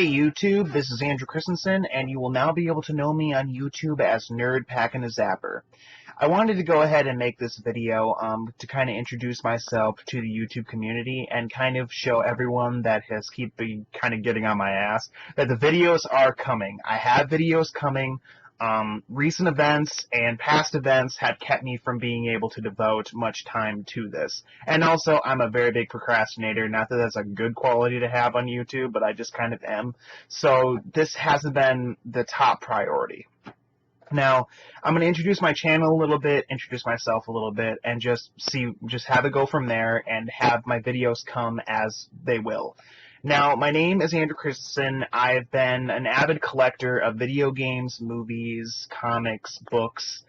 Hey YouTube, this is Andrew Christensen, and you will now be able to know me on YouTube as Nerd Packin' a Zapper. I wanted to go ahead and make this video to kind of introduce myself to the YouTube community and kind of show everyone that has been kind of getting on my ass that the videos are coming. I have videos coming. Recent events and past events have kept me from being able to devote much time to this. And also, I'm a very big procrastinator. Not that that's a good quality to have on YouTube, but I just kind of am. So this hasn't been the top priority. Now, I'm going to introduce my channel a little bit, introduce myself a little bit, and just have it go from there and have my videos come as they will. Now, my name is Andrew Christensen. I've been an avid collector of video games, movies, comics, books,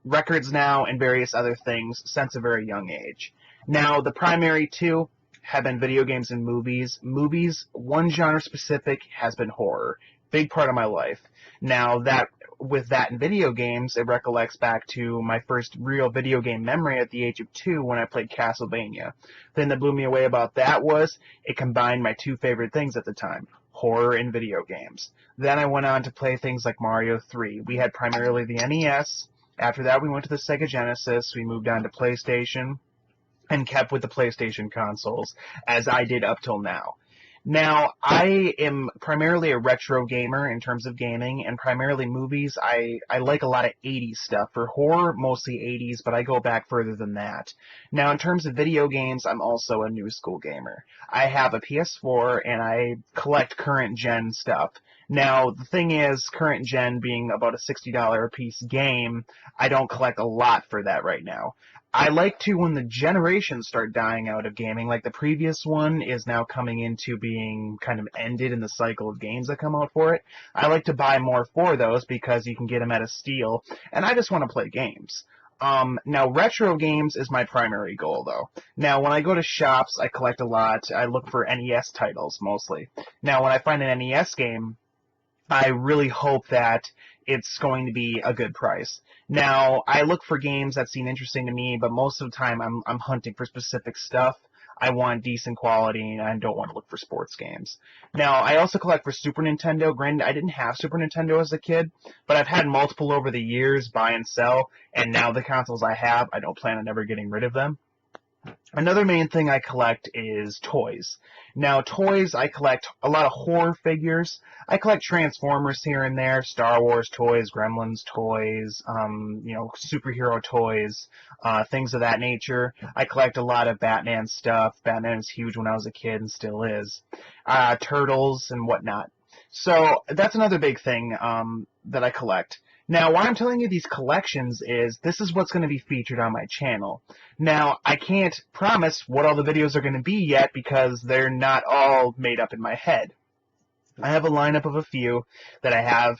records now, and various other things since a very young age. Now, the primary two have been video games and movies. Movies, one genre specific, has been horror. Big part of my life. Now, with that in video games, it recollects back to my first real video game memory at the age of 2 when I played Castlevania. The thing that blew me away about that was it combined my two favorite things at the time, horror and video games. Then I went on to play things like Mario 3. We had primarily the NES. After that, we went to the Sega Genesis. We moved on to PlayStation and kept with the PlayStation consoles, as I did up till now. Now, I am primarily a retro gamer in terms of gaming, and primarily movies. I like a lot of 80s stuff. For horror, mostly 80s, but I go back further than that. Now, in terms of video games, I'm also a new school gamer. I have a PS4, and I collect current-gen stuff. Now, the thing is, current-gen being about a $60 a piece game, I don't collect a lot for that right now. I like to, when the generations start dying out of gaming, like the previous one is now coming into being kind of ended in the cycle of games that come out for it, I like to buy more for those because you can get them at a steal, and I just want to play games. Now, retro games is my primary goal, though. Now, when I go to shops, I collect a lot. I look for NES titles, mostly. Now, when I find an NES game, I really hope that it's going to be a good price. Now, I look for games that seem interesting to me, but most of the time I'm hunting for specific stuff. I want decent quality, and I don't want to look for sports games. Now, I also collect for Super Nintendo. Granted, I didn't have Super Nintendo as a kid, but I've had multiple over the years, buy and sell, and now the consoles I have, I don't plan on ever getting rid of them. Another main thing I collect is toys. Now, toys, I collect a lot of horror figures. I collect Transformers here and there, Star Wars toys, Gremlins toys, superhero toys, things of that nature. I collect a lot of Batman stuff. Batman was huge when I was a kid and still is. Turtles and whatnot. So that's another big thing that I collect. Now, why I'm telling you these collections is this is what's going to be featured on my channel. Now, I can't promise what all the videos are going to be yet because they're not all made up in my head. I have a lineup of a few that I have.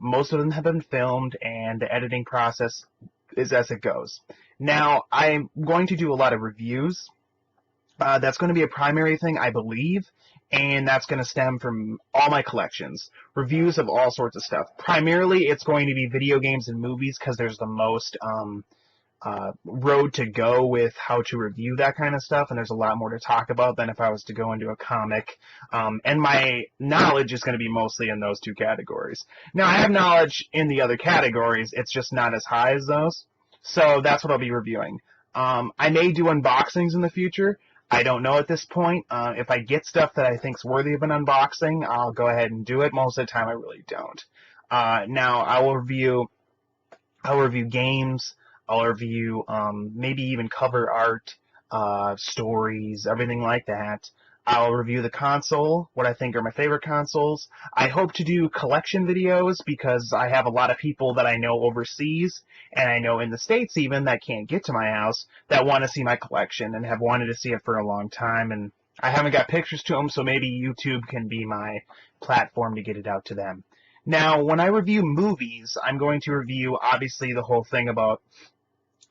Most of them have been filmed, and the editing process is as it goes. Now, I'm going to do a lot of reviews. That's going to be a primary thing, I believe, and that's going to stem from all my collections. Reviews of all sorts of stuff. Primarily, it's going to be video games and movies because there's the most road to go with how to review that kind of stuff, and there's a lot more to talk about than if I was to go into a comic. And my knowledge is going to be mostly in those two categories. Now, I have knowledge in the other categories, it's just not as high as those, so that's what I'll be reviewing. I may do unboxings in the future. I don't know at this point. If I get stuff that I think is worthy of an unboxing, I'll go ahead and do it. Most of the time, I really don't. Now, I will review games. I'll review maybe even cover art, stories, everything like that. I'll review the console, what I think are my favorite consoles. I hope to do collection videos because I have a lot of people that I know overseas, and I know in the States even, that can't get to my house, that want to see my collection and have wanted to see it for a long time, and I haven't got pictures to them, so maybe YouTube can be my platform to get it out to them. Now, when I review movies, I'm going to review, obviously, the whole thing about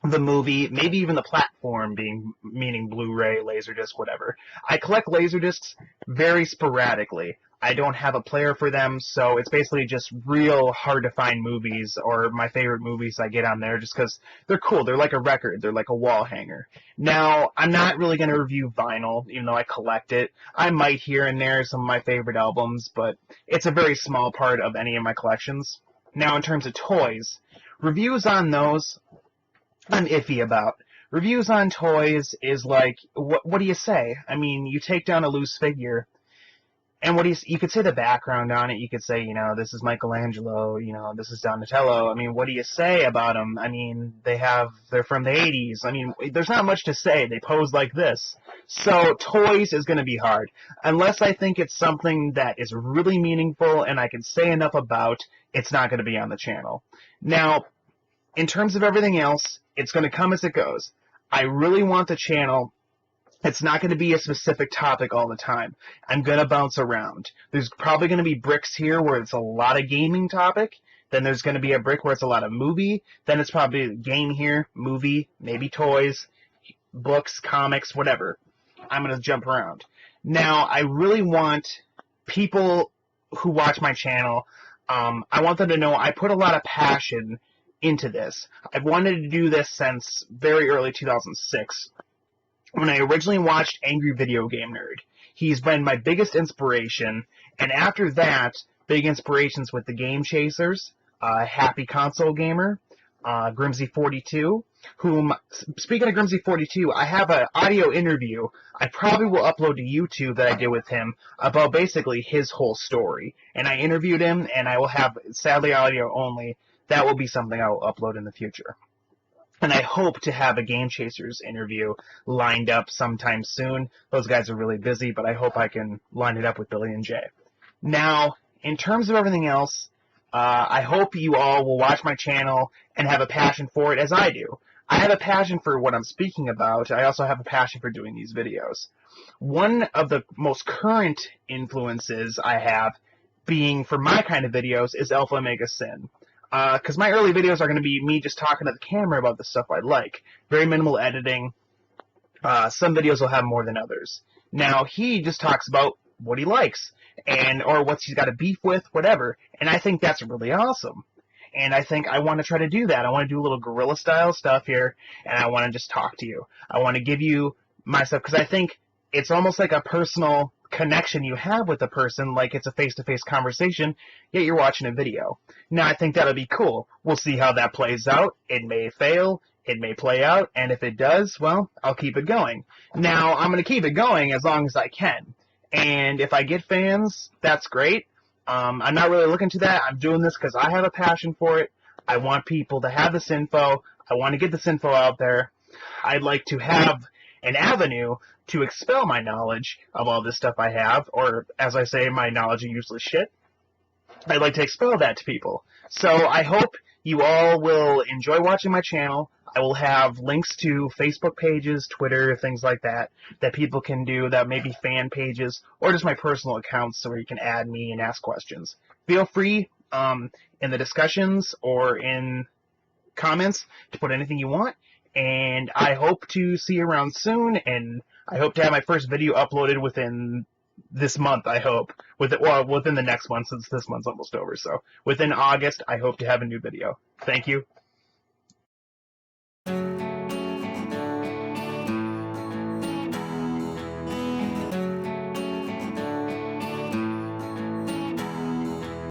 the movie, maybe even the platform meaning Blu-ray, Laserdisc, whatever. I collect Laserdiscs very sporadically. I don't have a player for them, so it's basically just real hard to find movies, or my favorite movies I get on there just because they're cool. They're like a record. They're like a wall hanger. Now, I'm not really going to review vinyl, even though I collect it. I might here and there some of my favorite albums, but it's a very small part of any of my collections. Now, in terms of toys, reviews on those, I'm iffy about. Reviews on toys is like, what do you say? I mean, you take down a loose figure, and you could say the background on it. You could say, this is Michelangelo, this is Donatello. I mean, what do you say about them? I mean, they're from the 80s. I mean, there's not much to say. They pose like this. So toys is going to be hard. Unless I think it's something that is really meaningful and I can say enough about, it's not going to be on the channel. Now, in terms of everything else, it's going to come as it goes. I really want the channel. It's not going to be a specific topic all the time. I'm going to bounce around. There's probably going to be bricks here where it's a lot of gaming topic. Then there's going to be a brick where it's a lot of movie. Then it's probably a game here, movie, maybe toys, books, comics, whatever. I'm going to jump around. Now, I really want people who watch my channel, I want them to know I put a lot of passion into this. I've wanted to do this since very early 2006. When I originally watched Angry Video Game Nerd. He's been my biggest inspiration, and after that, big inspirations with the Game Chasers, Happy Console Gamer, Grimsy42, speaking of Grimsy42, I have an audio interview I probably will upload to YouTube that I did with him about basically his whole story. And I interviewed him, and I will have, sadly, audio only. That will be something I will upload in the future. And I hope to have a Game Chasers interview lined up sometime soon. Those guys are really busy, but I hope I can line it up with Billy and Jay. Now, in terms of everything else, I hope you all will watch my channel and have a passion for it as I do. I have a passion for what I'm speaking about. I also have a passion for doing these videos. One of the most current influences I have being for my kind of videos is Alpha Omega Sin. Because my early videos are going to be me just talking to the camera about the stuff I like. Very minimal editing. Some videos will have more than others. Now, he just talks about what he likes, or what he's got a beef with, whatever. And I think that's really awesome. And I think I want to try to do that. I want to do a little guerrilla-style stuff here, and I want to just talk to you. I want to give you my stuff, because I think it's almost like a personal connection you have with a person, like it's a face-to-face conversation, yet you're watching a video. Now, I think that'll be cool. We'll see how that plays out. It may fail, it may play out, and if it does, well, I'll keep it going. Now, I'm going to keep it going as long as I can, and if I get fans, that's great. I'm not really looking to that. I'm doing this because I have a passion for it. I want people to have this info. I want to get this info out there. I'd like to have an avenue to expel my knowledge of all this stuff I have, or as I say, my knowledge of useless shit. I'd like to expel that to people. So I hope you all will enjoy watching my channel. I will have links to Facebook pages, Twitter, things like that, that people can do, that may be fan pages, or just my personal accounts where you can add me and ask questions. Feel free in the discussions or in comments to put anything you want, and I hope to see you around soon, and I hope to have my first video uploaded within this month, I hope. Within the next month, since this month's almost over. So within August, I hope to have a new video. Thank you.